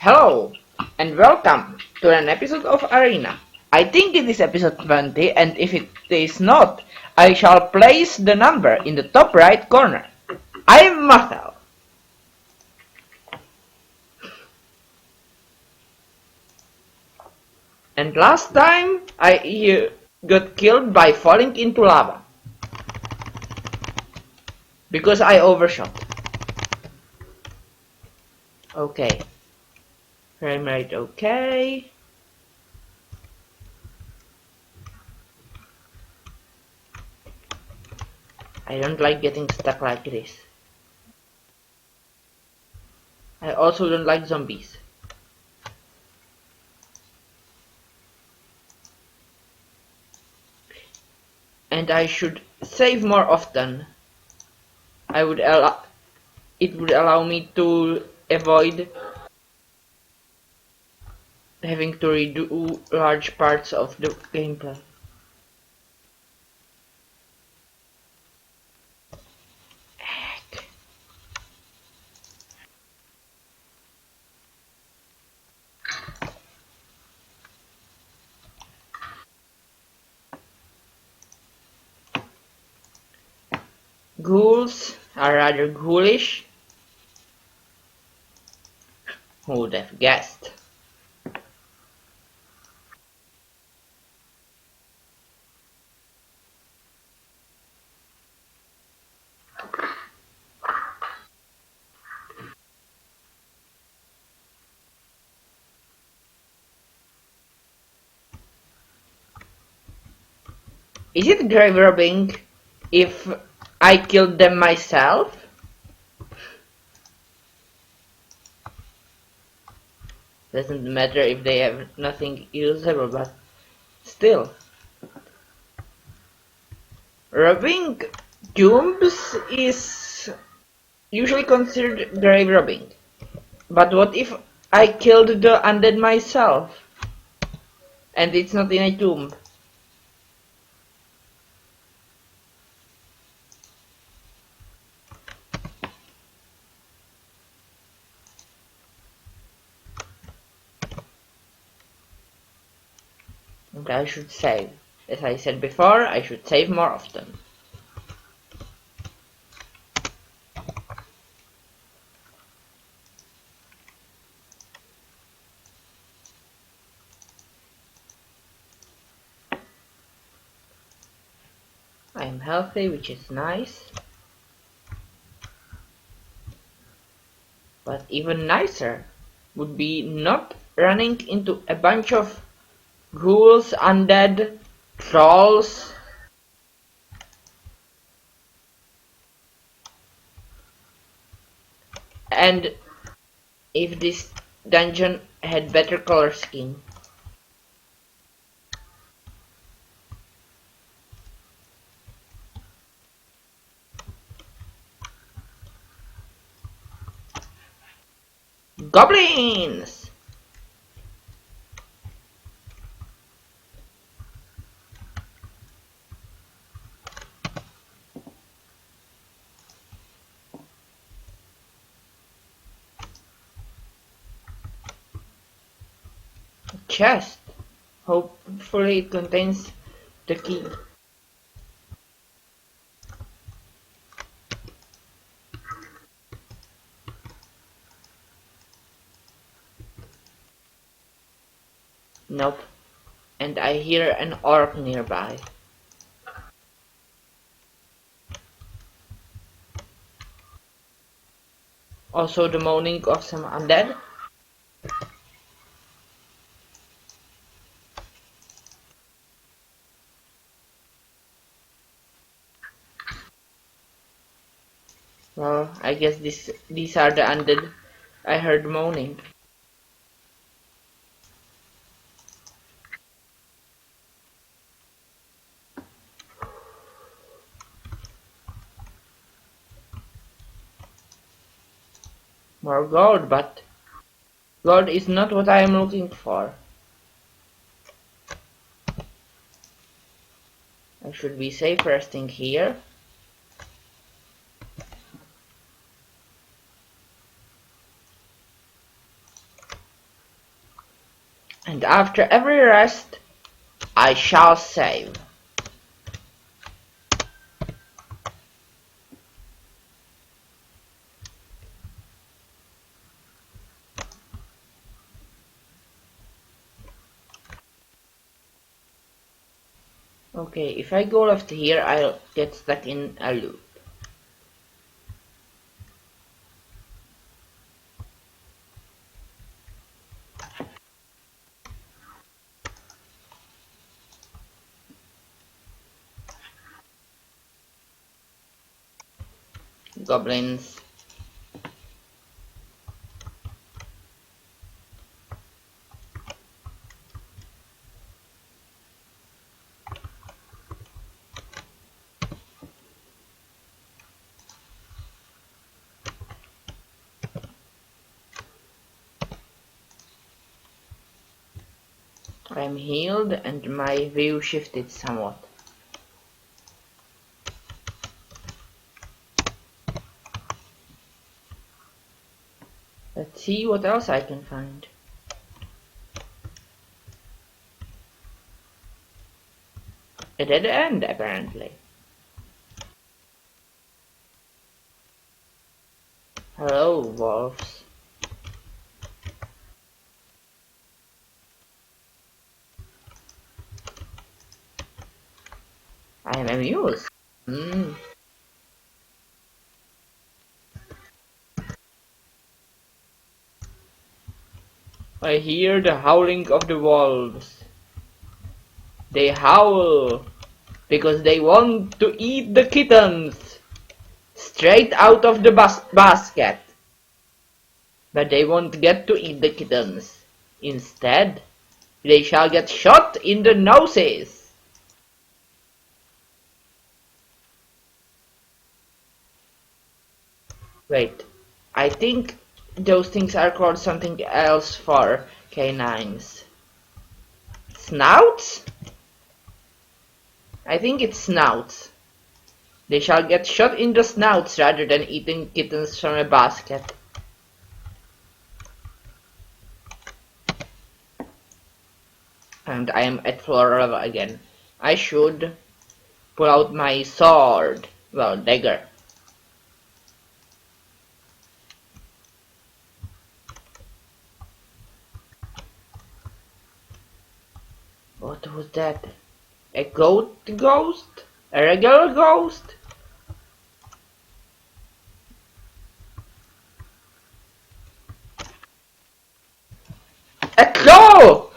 Hello, and welcome to an episode of Arena. I think it is episode 20, and if it is not, I shall place the number in the top right corner. I am Mathel. And last time I got killed by falling into lava. Because I overshot. Okay. Frame rate okay. I don't like getting stuck like this. I also don't like zombies. And I should save more often. It would allow me to avoid having to redo large parts of the gameplay. Ghouls are rather ghoulish. Who would have guessed? Is it grave robbing if I killed them myself? Doesn't matter if they have nothing usable, but still. Robbing tombs is usually considered grave robbing. But what if I killed the undead myself? And it's not in a tomb? And I should save. As I said before, I should save more often. I am healthy, which is nice. But even nicer would be not running into a bunch of ghouls, undead, trolls. And if this dungeon had better color scheme. Goblins! Chest. Hopefully it contains the key. Nope. And I hear an orc nearby. Also the moaning of some undead. Well, I guess these are the undead I heard moaning. More gold, but gold is not what I am looking for. I should be safe resting here. And after every rest, I shall save. Okay, if I go left here, I'll get stuck in a loop. Goblins. I'm healed and my view shifted somewhat. Let's see what else I can find. A dead end, apparently. Hello, wolves. I am amused. I hear the howling of the wolves. They howl because they want to eat the kittens straight out of the basket. But they won't get to eat the kittens. Instead, they shall get shot in the noses. Wait, I think those things are called something else for canines. Snouts? I think it's snouts. They shall get shot in the snouts rather than eating kittens from a basket. And I am at floor level again. I should pull out my sword. Well, dagger. What was that? A goat ghost? A regular ghost? A claw!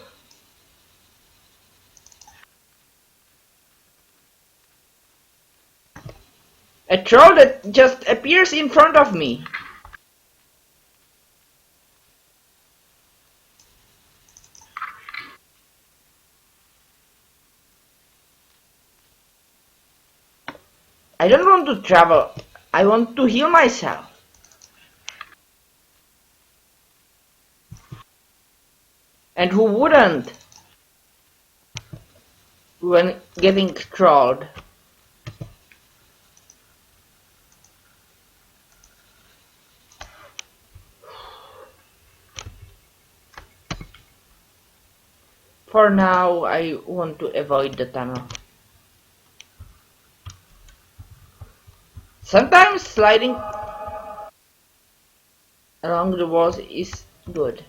A troll that just appears in front of me. I don't want to travel. I want to heal myself. And who wouldn't when getting trolled? For now, I want to avoid the tunnel. Sometimes sliding along the walls is good.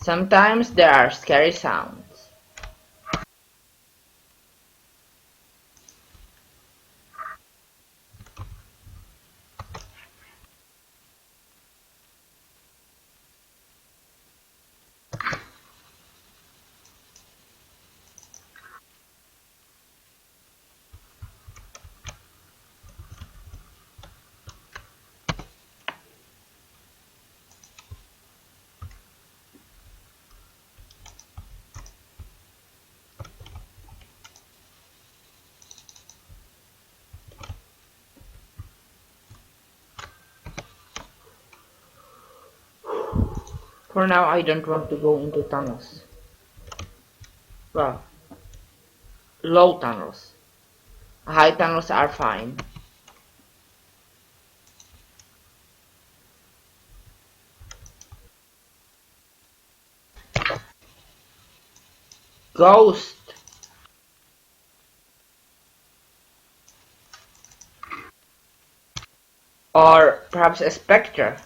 Sometimes there are scary sounds. For now, I don't want to go into tunnels. Well, low tunnels. High tunnels are fine. ghost. Or perhaps a spectre,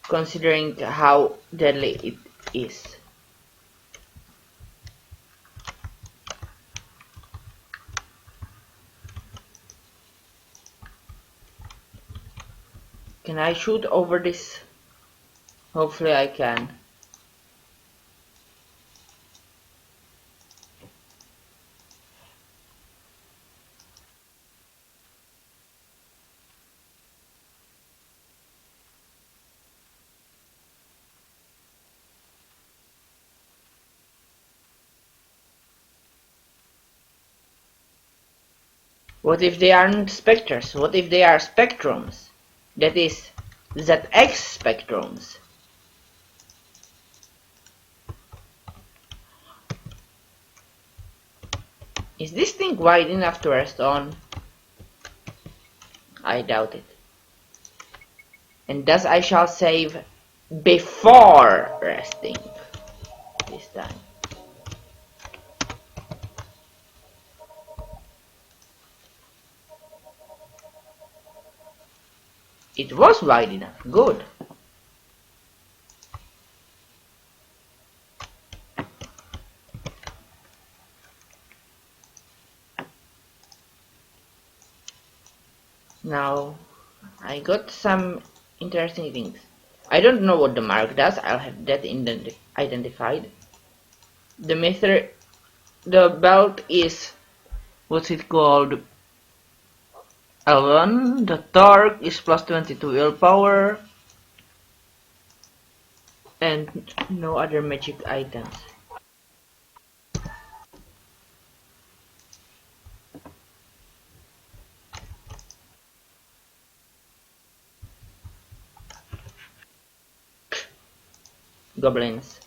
considering how deadly it is. Can I shoot over this? Hopefully I can. What if they aren't specters? What if they are spectrums? That is, ZX spectrums. Is this thing wide enough to rest on? I doubt it. And thus I shall save before resting this time. It was wide enough. Good. Now, I got some interesting things. I don't know what the mark does. I'll have that identified. The belt is, what's it called? L1. The torque is plus 22 willpower. And no other magic items. Goblins.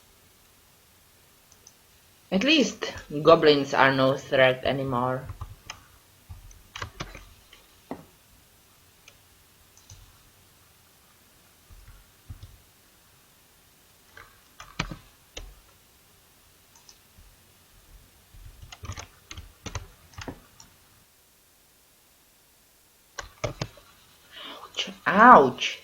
At least goblins are no threat anymore. Ouch!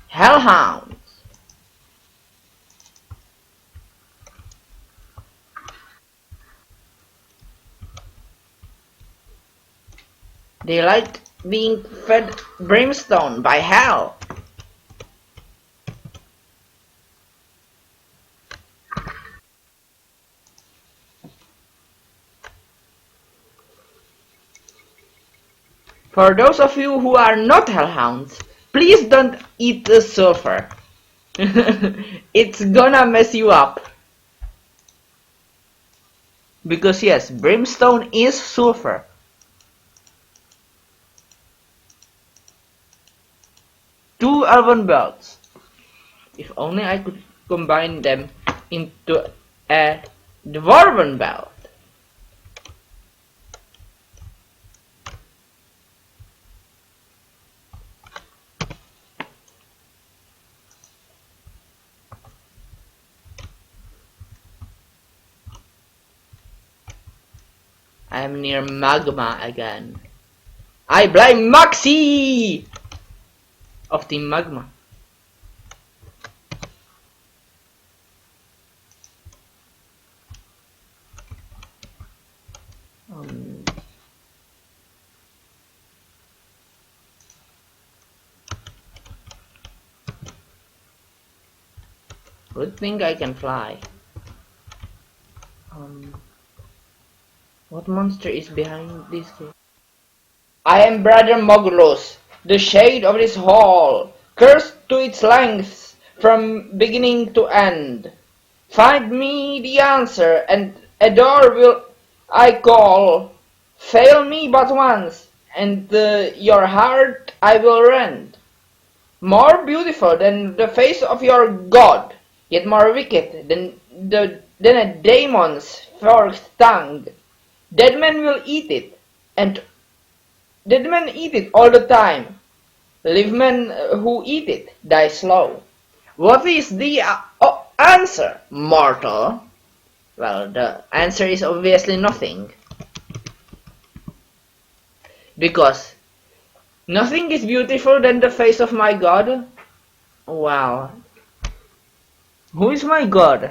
Hellhounds! They like being fed brimstone by hell. For those of you who are not hellhounds, please don't eat the sulfur. It's gonna mess you up. Because yes, brimstone is sulfur. Two elven belts. If only I could combine them into a dwarven belt. I am near magma again. I blame Maxi of Team Magma. Good thing I can fly. What monster is behind this gate? I am Brother Mogulus, the shade of this hall, cursed to its lengths from beginning to end. Find me the answer, and a door will I call. Fail me but once, and your heart I will rend. more beautiful than the face of your god, yet more wicked than a demon's forked tongue. Dead men will eat it, and dead men eat it all the time. Live men who eat it die slow. What is the answer, mortal? Well, the answer is obviously nothing. Because nothing is beautiful than the face of my god. Wow. Who is my god?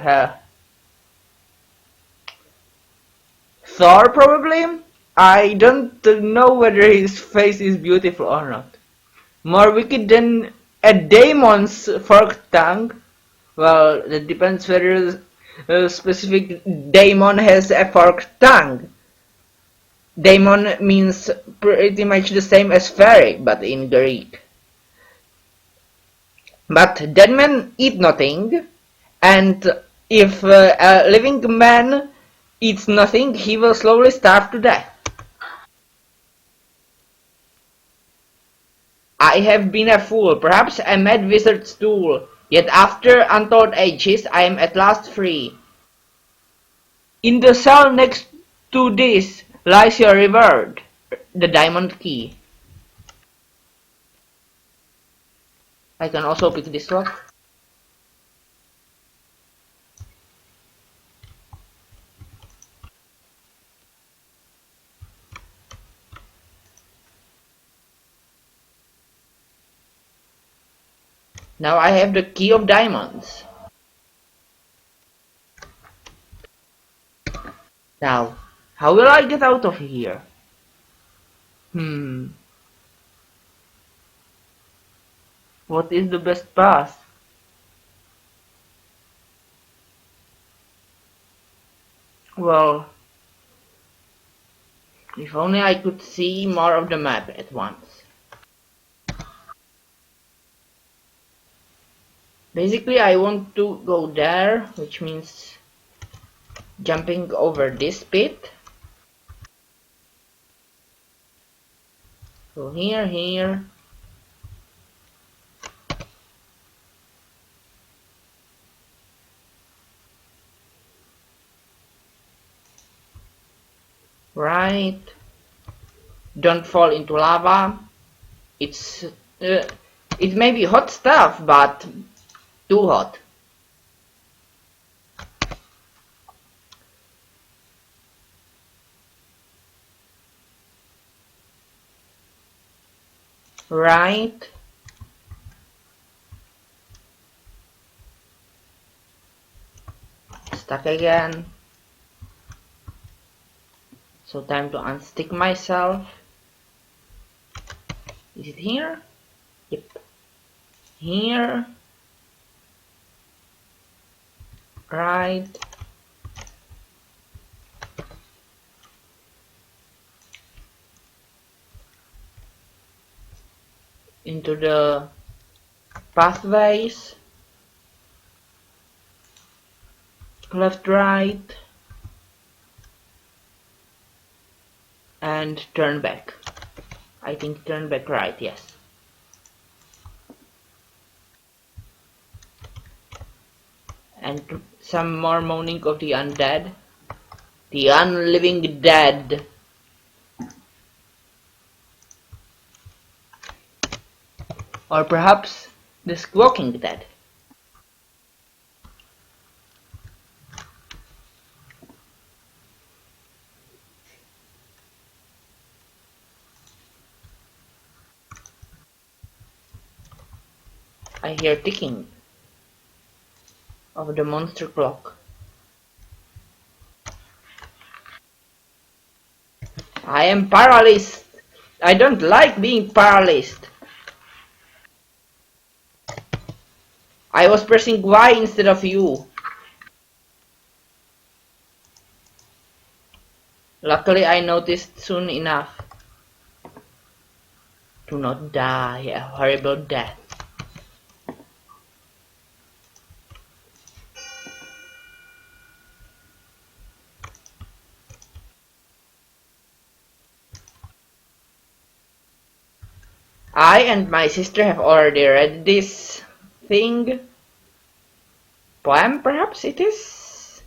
Thor, probably? I don't know whether his face is beautiful or not. More wicked than a demon's forked tongue? Well, that depends whether a specific demon has a forked tongue. Daemon means pretty much the same as fairy, but in Greek. But dead men eat nothing, and if a living man eats nothing, he will slowly starve to death. I have been a fool, perhaps a mad wizard's tool, yet after untold ages I am at last free. In the cell next to this lies your reward, the diamond key. I can also pick this lock. Now I have the key of diamonds. Now, how will I get out of here? What is the best path? Well, if only I could see more of the map at once. Basically, I want to go there, which means jumping over this pit. So here, right. Don't fall into lava. It's it may be hot stuff, but too hot. Right. Stuck again. So time to unstick myself. Is it here? Yep. Here. Right. Into the pathways. Left, right. And turn back. I think turn back right, yes. And some more moaning of the undead. The unliving dead. Or perhaps the squawking dead. I hear ticking of the monster clock. I am paralyzed. I don't like being paralyzed. I was pressing Y instead of U. Luckily I noticed soon enough to not die a horrible death. I and my sister have already read this thing. Poem, perhaps it is?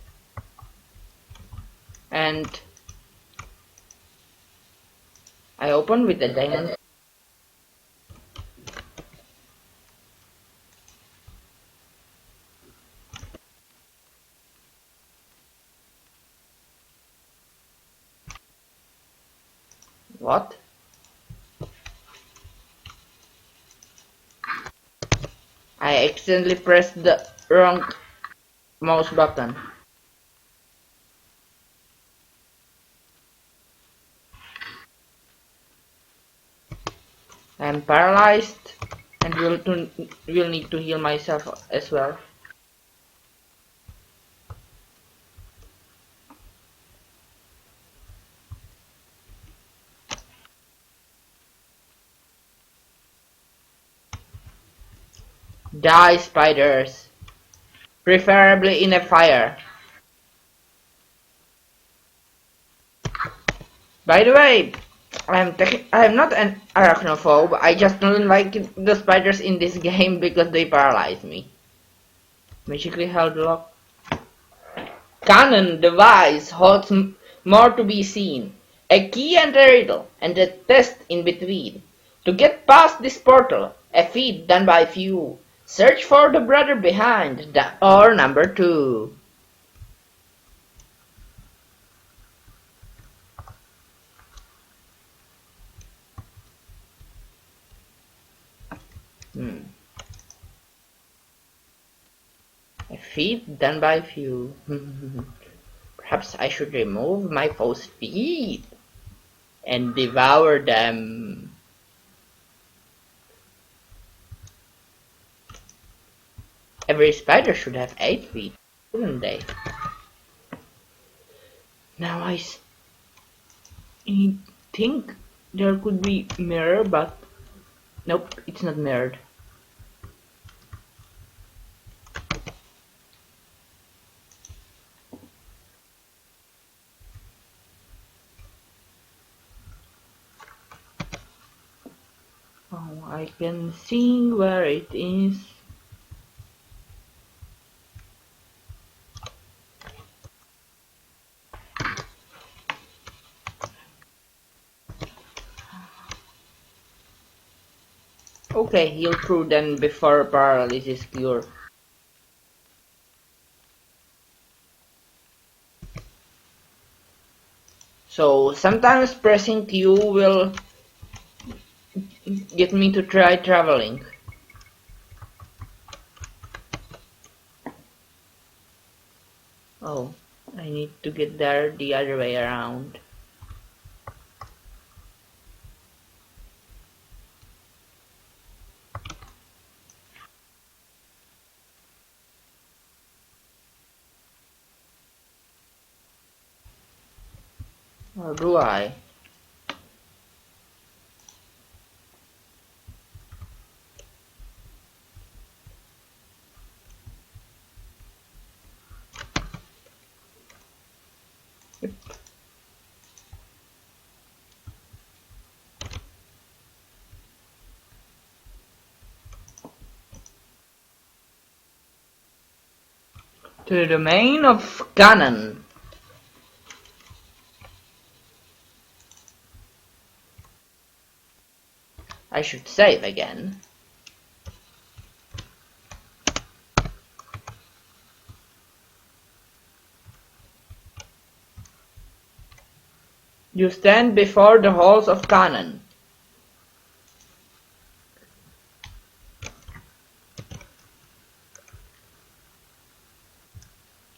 And I open with the diamond. What? I accidentally pressed the wrong mouse button. I am paralyzed and will need to heal myself as well. Die, spiders! Preferably in a fire. By the way, I'm not an arachnophobe, I just don't like the spiders in this game because they paralyze me. Magically held lock. Cannon device holds more to be seen. A key and a riddle, and a test in between. To get past this portal, a feat done by few. Search for the brother behind, or number 2. A feat done by few. Perhaps I should remove my foe's feet and devour them. Every spider should have 8 feet, shouldn't they? Now I think there could be mirror, but nope, it's not mirrored. Oh, I can see where it is. Okay, heal through then before paralysis cure. So sometimes pressing Q will get me to try traveling. Oh, I need to get there the other way around. Or do I? Yep. To the domain of Cannon. I should save again. You stand before the halls of Canaan.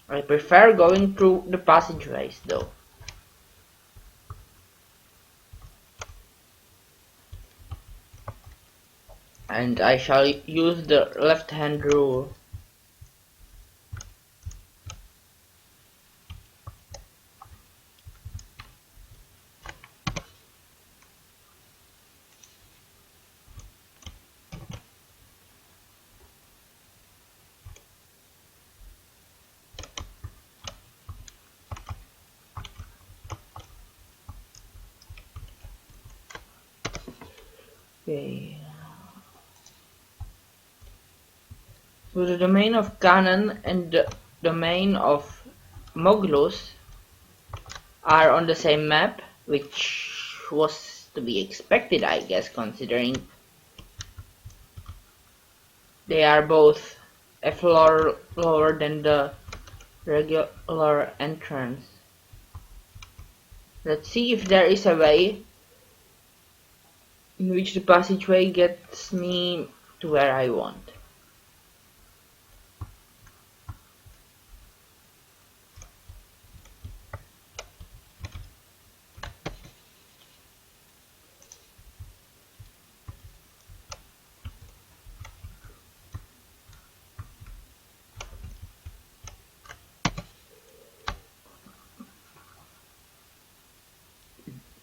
I prefer going through the passageways, though. And I shall use the left-hand rule. Okay. So the domain of Canaan and the domain of Moglus are on the same map, which was to be expected, I guess, considering they are both a floor lower than the regular entrance. Let's see if there is a way in which the passageway gets me to where I want.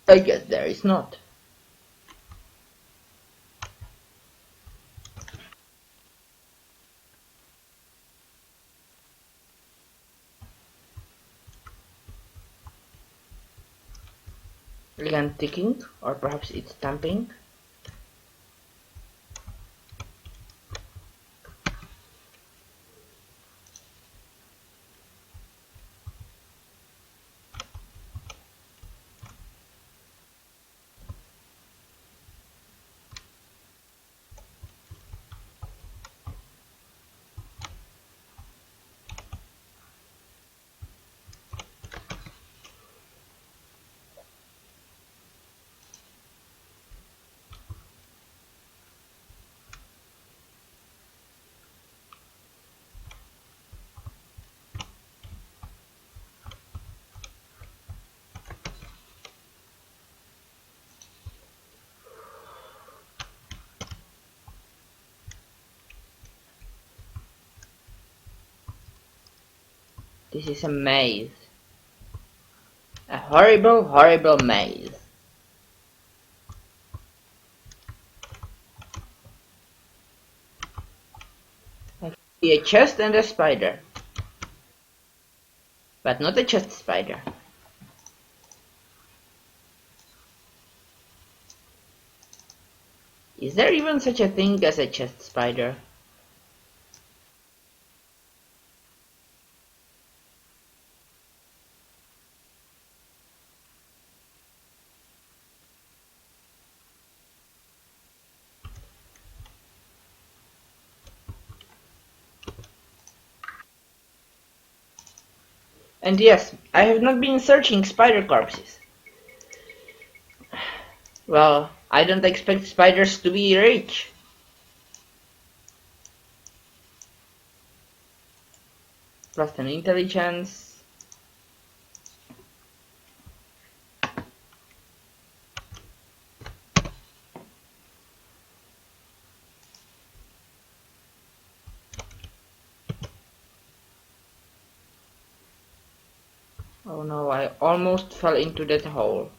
I guess there is not. Again ticking, or perhaps it's stamping. This is a maze. A horrible, horrible maze. I see a chest and a spider. But not a chest spider. Is there even such a thing as a chest spider? And yes, I have not been searching spider corpses. Well, I don't expect spiders to be rich. Plus an intelligence. Oh no, I almost fell into that hole.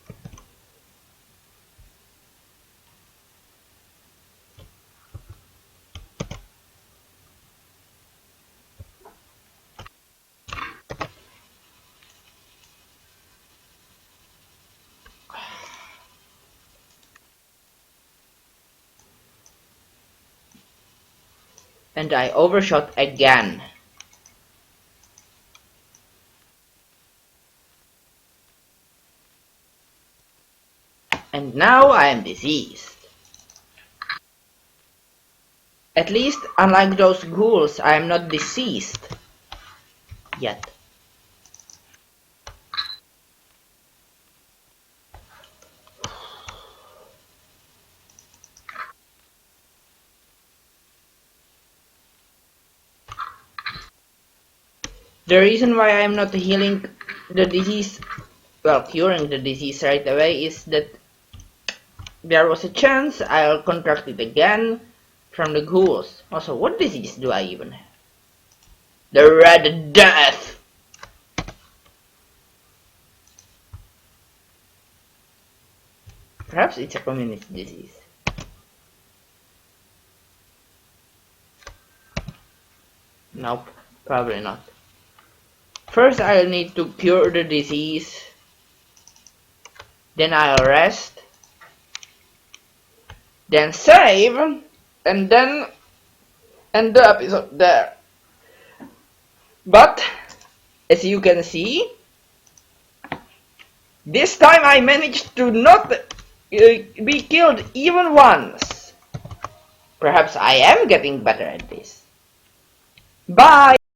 And I overshot again. And now I am diseased. At least, unlike those ghouls, I am not deceased. Yet. The reason why I am not healing the disease, well, curing the disease right away, is that there was a chance I'll contract it again from the ghouls. Also, what disease do I even have? The Red Death! Perhaps it's a community disease. Nope, probably not. First I'll need to cure the disease, then I'll rest, then save, and then end the episode there. But as you can see, this time I managed to not be killed even once. Perhaps I am getting better at this. Bye!